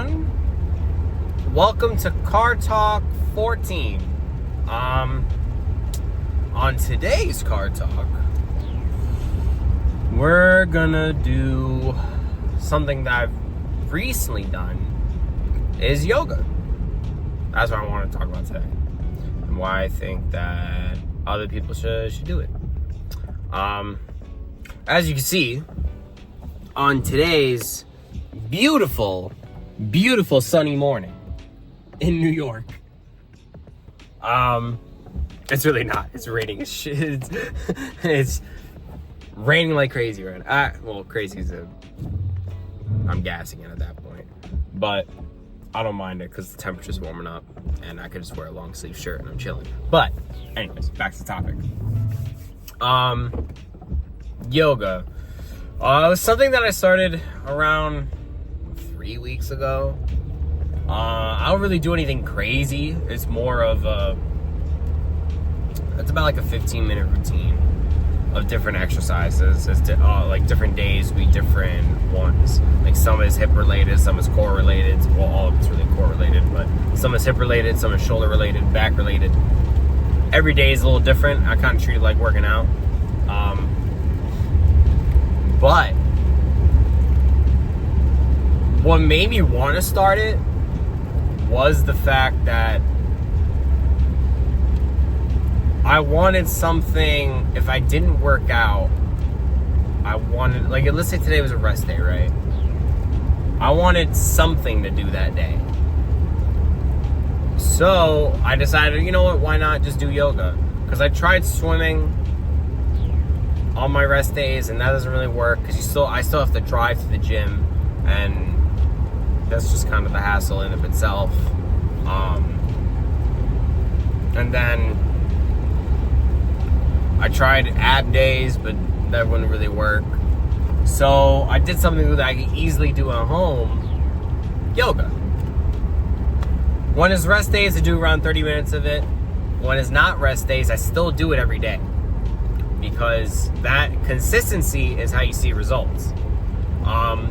everyone. Welcome to Car Talk 14. On today's Car Talk, we're gonna do something that I've recently done, is yoga. That's what I want to talk about today, and why I think that other people should do it. As you can see, on today's beautiful sunny morning in New York. It's really not. It's raining as shit. It's raining like crazy right now. Well, crazy is I'm gassing it at that point. But I don't mind it because the temperature's warming up and I could just wear a long sleeve shirt and I'm chilling. But anyways, back to the topic. Yoga. It was something that I started around 3 weeks ago. I don't really do anything crazy. It's more of it's about like a 15-minute routine of different exercises. It's like different days we different ones. Like some is hip related, some is core related. Well, all of it's really core related, but some is hip related, some is shoulder related, back related. Every day is a little different. I kind of treat it like working out. But what made me want to start it was the fact that I wanted something. If I didn't work out, I wanted, like, let's say today was a rest day, right? I wanted something to do that day. So I decided, you know what, why not just do yoga? Because I tried swimming on my rest days and that doesn't really work because I still have to drive to the gym, and that's just kind of the hassle in of itself. And then I tried ab days, but that wouldn't really work. So I did something that I could easily do at home: yoga. When it's rest days, I do around 30 minutes of it. When it's not rest days, I still do it every day, because that consistency is how you see results.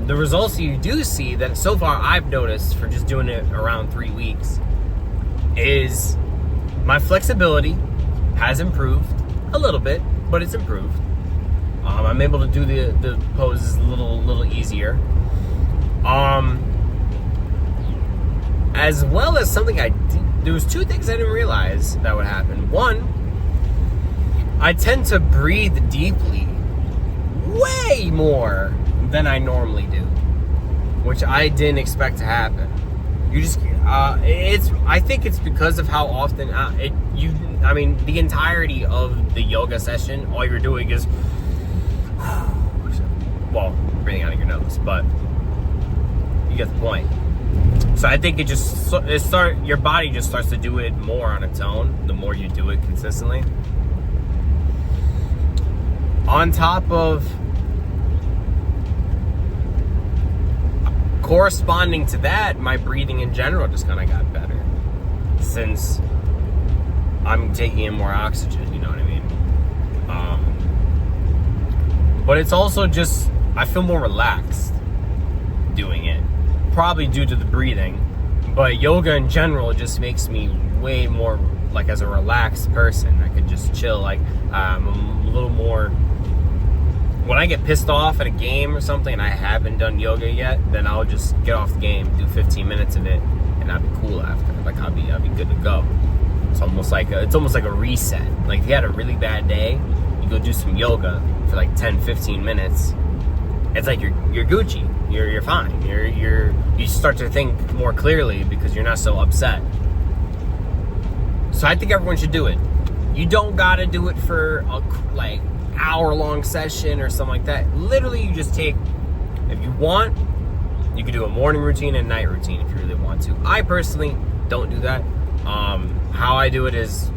The results you do see, that so far I've noticed for just doing it around 3 weeks, is my flexibility has improved a little bit, but it's improved. I'm able to do the poses a little easier. As well as something there was two things I didn't realize that would happen. One, I tend to breathe deeply way more than I normally do, which I didn't expect to happen. I think it's because of how often the entirety of the yoga session, all you're doing is, well, breathing out of your nose, but you get the point. So I think your body just starts to do it more on its own the more you do it consistently. On top of, corresponding to that, my breathing in general just kind of got better since I'm taking in more oxygen, you know what I mean? But it's also just, I feel more relaxed doing it, probably due to the breathing, but yoga in general just makes me way more, like, as a relaxed person. I could just chill, like, I'm a little more. When I get pissed off at a game or something and I haven't done yoga yet, then I'll just get off the game, do 15 minutes of it, and I'll be cool after. Like, I'll be good to go. It's almost like a reset. Like, if you had a really bad day, you go do some yoga for like 10-15 minutes. It's like you're Gucci. You're fine. You start to think more clearly because you're not so upset. So I think everyone should do it. You don't gotta do it for a hour-long session or something like that. Literally, you just take, if you want, you can do a morning routine and night routine if you really want to. I personally don't do that. How I do it is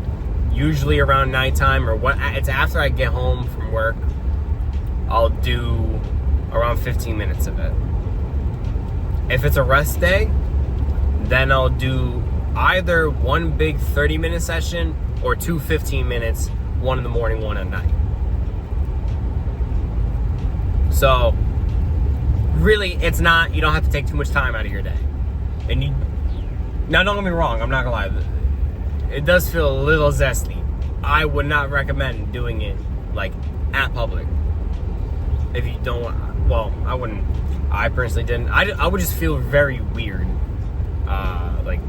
usually around nighttime, or it's after I get home from work. I'll do around 15 minutes of it. If it's a rest day, then I'll do either one big 30-minute session or 2 15 minutes, one in the morning, one at night. So really, it's not, you don't have to take too much time out of your day. And now don't get me wrong, I'm not gonna lie, it does feel a little zesty. I would not recommend doing it like at public. If you don't want, well, I wouldn't. I personally didn't. I would just feel very weird, like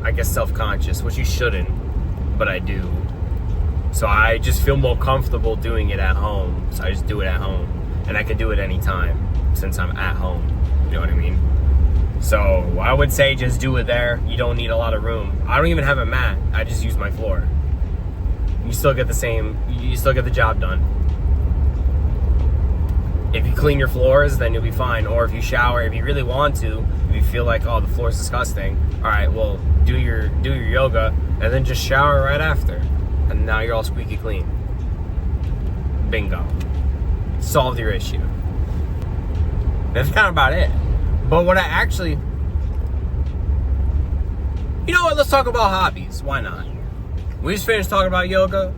I guess self-conscious, which you shouldn't, but I do. So I just feel more comfortable doing it at home. So I just do it at home, and I can do it anytime since I'm at home. You know what I mean? So I would say just do it there. You don't need a lot of room. I don't even have a mat. I just use my floor. You still get the same. You still get the job done. If you clean your floors, then you'll be fine. Or if you shower, if you really want to, if you feel like, oh, the floor is disgusting, all right, well, do your yoga and then just shower right after, and now you're all squeaky clean. Bingo. Solved your issue. That's kind of about it. But what I actually, you know what? Let's talk about hobbies. Why not? We just finished talking about yoga.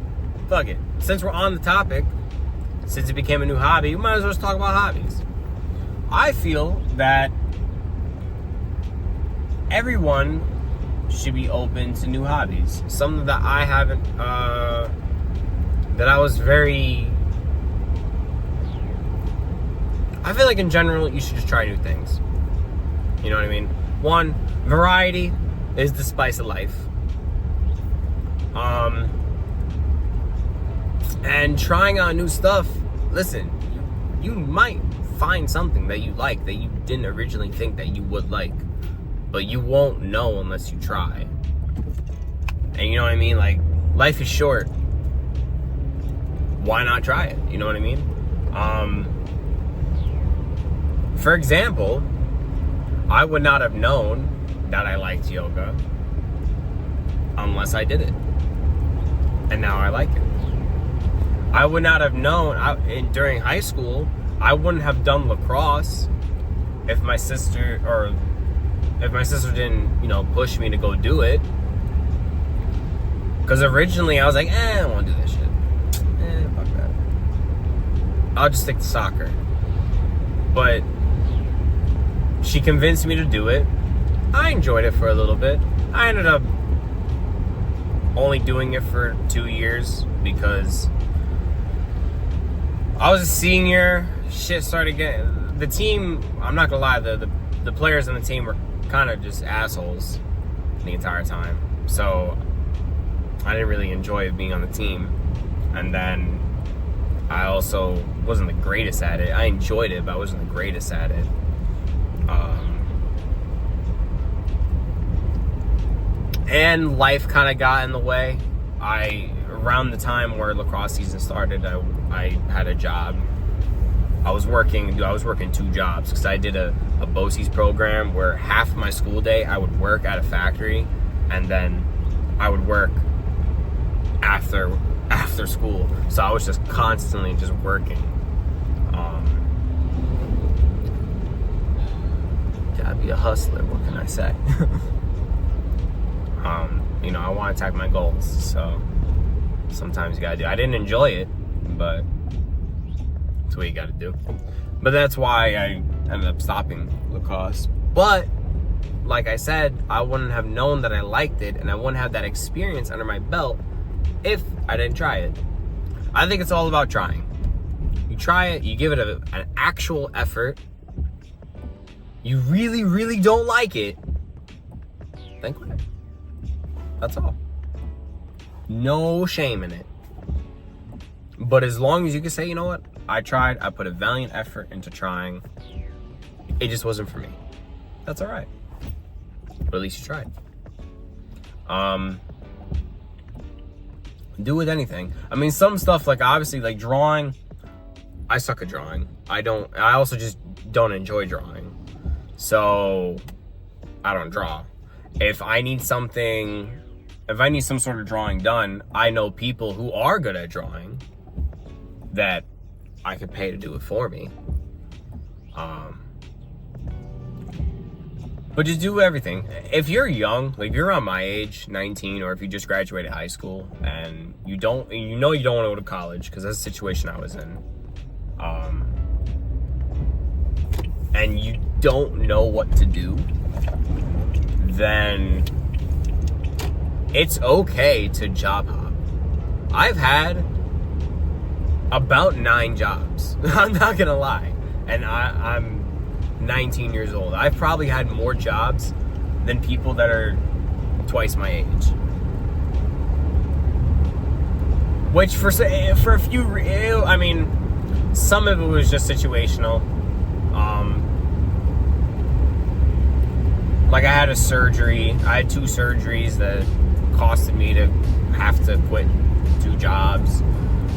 Fuck it. Since we're on the topic. Since it became a new hobby, we might as well just talk about hobbies. I feel that everyone should be open to new hobbies. Something that I haven't, that I was very... I feel like in general, you should just try new things. You know what I mean? One, variety is the spice of life. And trying out new stuff, listen, you might find something that you like that you didn't originally think that you would like, but you won't know unless you try. And you know what I mean? Like, life is short. Why not try it? You know what I mean? For example, I would not have known that I liked yoga unless I did it. And now I like it. I would not have known during high school. I wouldn't have done lacrosse if my sister didn't, push me to go do it. Because originally I was like, I don't want to do this shit. Fuck that. I'll just stick to soccer. But she convinced me to do it. I enjoyed it for a little bit. I ended up only doing it for 2 years because I was a senior. Shit started getting... The team, I'm not gonna lie, the players on the team were kind of just assholes the entire time. So I didn't really enjoy being on the team. And then I also wasn't the greatest at it. I enjoyed it, but I wasn't the greatest at it. And life kind of got in the way. Around the time where lacrosse season started, I had a job. I was working 2 jobs because I did a BOCES program where half my school day I would work at a factory, and then I would work after school. So I was just constantly just working. Gotta be a hustler, what can I say? I want to attack my goals, so sometimes you gotta do. I didn't enjoy it, but that's what you gotta do. But that's why I ended up stopping lacrosse. But like I said, I wouldn't have known that I liked it, and I wouldn't have that experience under my belt if I didn't try it. I think it's all about trying. You try it, you give it an actual effort. You really, really don't like it, then quit. That's all. No shame in it. But as long as you can say, you know what? I tried. I put a valiant effort into trying. It just wasn't for me. That's all right. But at least you tried. Do with anything. I mean, some stuff, like obviously, like drawing. I suck at drawing. I also just don't enjoy drawing. So I don't draw. If I need some sort of drawing done, I know people who are good at drawing that I could pay to do it for me. But just do everything. If you're young, like if you're around my age, 19, or if you just graduated high school and you don't want to go to college, because that's the situation I was in, and you don't know what to do, then it's okay to job hop. I've had about 9 jobs. I'm not gonna lie. And I'm 19 years old. I've probably had more jobs than people that are twice my age. Which for a few, I mean, some of it was just situational. Like I had a surgery. I had 2 surgeries that costed me to have to quit 2 jobs.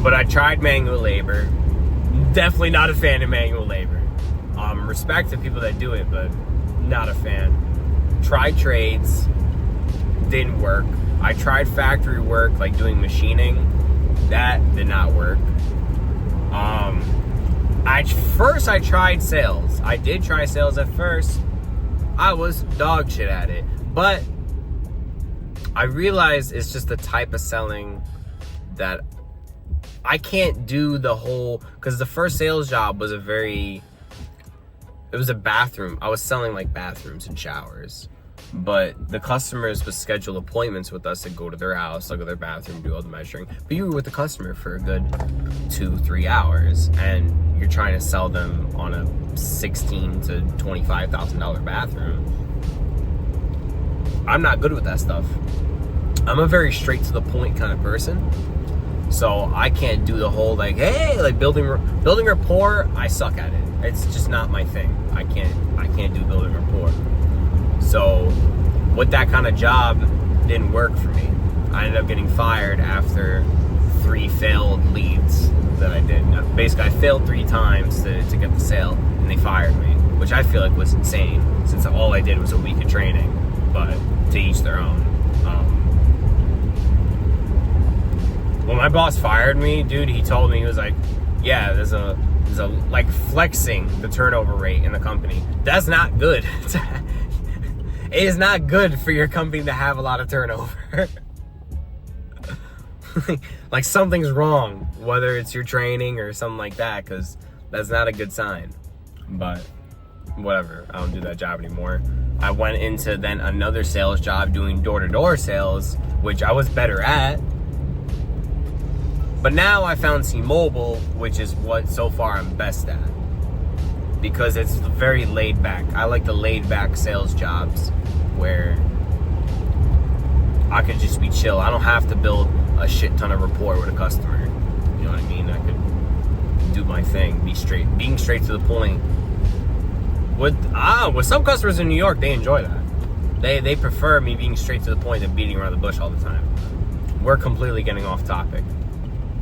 But I tried manual labor. Definitely not a fan of manual labor. Respect to people that do it, but not a fan. Tried trades. Didn't work. I tried factory work, like doing machining. That did not work. First I tried sales. I did try sales at first. I was dog shit at it. But I realized it's just the type of selling that I can't do the whole, because the first sales job was it was a bathroom. I was selling like bathrooms and showers. But the customers would schedule appointments with us to go to their house, look at their bathroom, do all the measuring. But you were with the customer for a good 2-3 hours, and you're trying to sell them on a $16,000 to $25,000 bathroom. I'm not good with that stuff. I'm a very straight to the point kind of person. So I can't do the whole like, hey, like building rapport. I suck at it. It's just not my thing. I can't do building rapport. So with that kind of job, didn't work for me. I ended up getting fired after 3 failed leads that I did. Basically, I failed 3 times to get the sale, and they fired me, which I feel like was insane, since all I did was a week of training. But to each their own. When my boss fired me, dude, he told me, he was like, yeah, there's a like flexing the turnover rate in the company. That's not good. It is not good for your company to have a lot of turnover. Like something's wrong, whether it's your training or something like that, because that's not a good sign. But whatever, I don't do that job anymore. I went into then another sales job doing door-to-door sales, which I was better at. But now I found T-Mobile, which is what so far I'm best at, because it's very laid back. I like the laid back sales jobs where I could just be chill. I don't have to build a shit ton of rapport with a customer. You know what I mean? I could do my thing, being straight to the point. With some customers in New York, they enjoy that. They prefer me being straight to the point than beating around the bush all the time. We're completely getting off topic.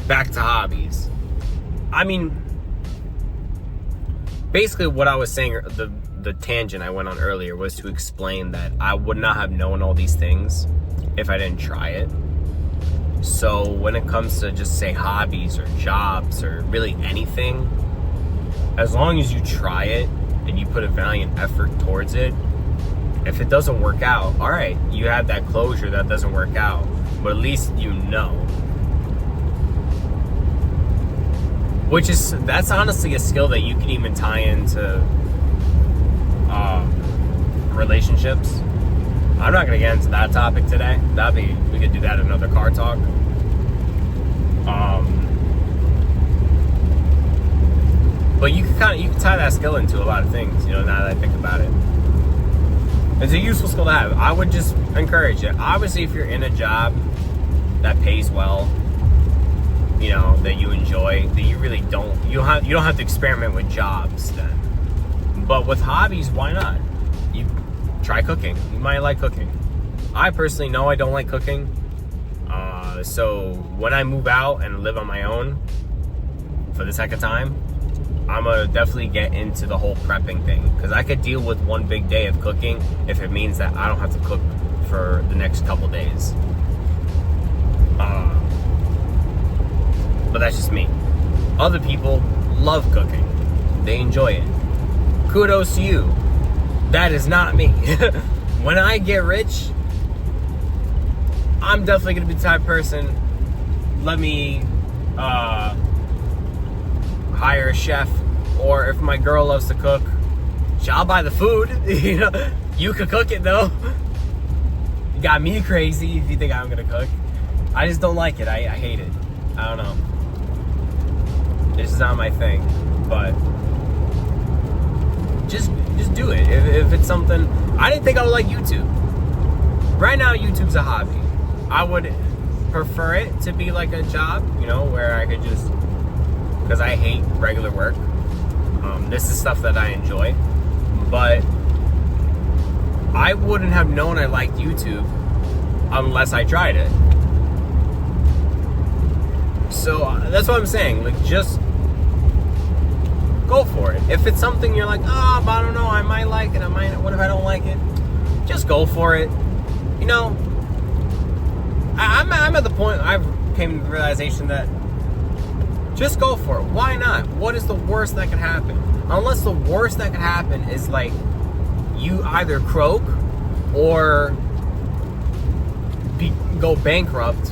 Back to hobbies. I mean, basically what I was saying, the tangent I went on earlier was to explain that I would not have known all these things if I didn't try it. So when it comes to just say hobbies or jobs or really anything, as long as you try it and you put a valiant effort towards it, if it doesn't work out, all right, you have that closure that doesn't work out, but at least you know. That's honestly a skill that you can even tie into relationships. I'm not gonna get into that topic today. We could do that in another car talk. But you can tie that skill into a lot of things, now that I think about it. It's a useful skill to have. I would just encourage it. Obviously, if you're in a job that pays well, that you enjoy, that you really don't have to experiment with jobs then. But with hobbies, why not? You try cooking. You might like cooking. I personally know I don't like cooking. So when I move out and live on my own for the second time, I'm gonna definitely get into the whole prepping thing, because I could deal with one big day of cooking if it means that I don't have to cook for the next couple days. But that's just me. Other people love cooking. They enjoy it. Kudos to you. That is not me. When I get rich, I'm definitely going to be the type of person, let me hire a chef, or if my girl loves to cook, I'll buy the food. You could cook it though. got me crazy if you think I'm gonna cook. I just don't like it. I hate it. I don't know. This is not my thing. But just do it. If it's something, I didn't think I would like YouTube. Right now, YouTube's a hobby. I would prefer it to be like a job, you know, where I could just, because I hate regular work. This is stuff that I enjoy, but I wouldn't have known I liked YouTube unless I tried it. So that's what I'm saying. Like, just go for it. If it's something you're like, oh, but I don't know, I might like it. What if I don't like it? Just go for it. You know, I'm at the point I've came to the realization that just go for it. Why not? What is the worst that can happen? Unless the worst that can happen is like you either croak or go bankrupt.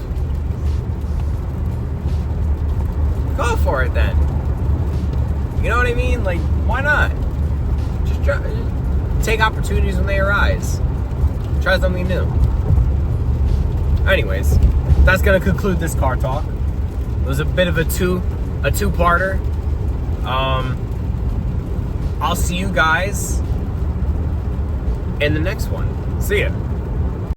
Go for it then. You know what I mean? Like, why not? Just take opportunities when they arise. Try something new. Anyways, that's gonna conclude this car talk. It was a bit of a two-parter. I'll see you guys in the next one. See ya.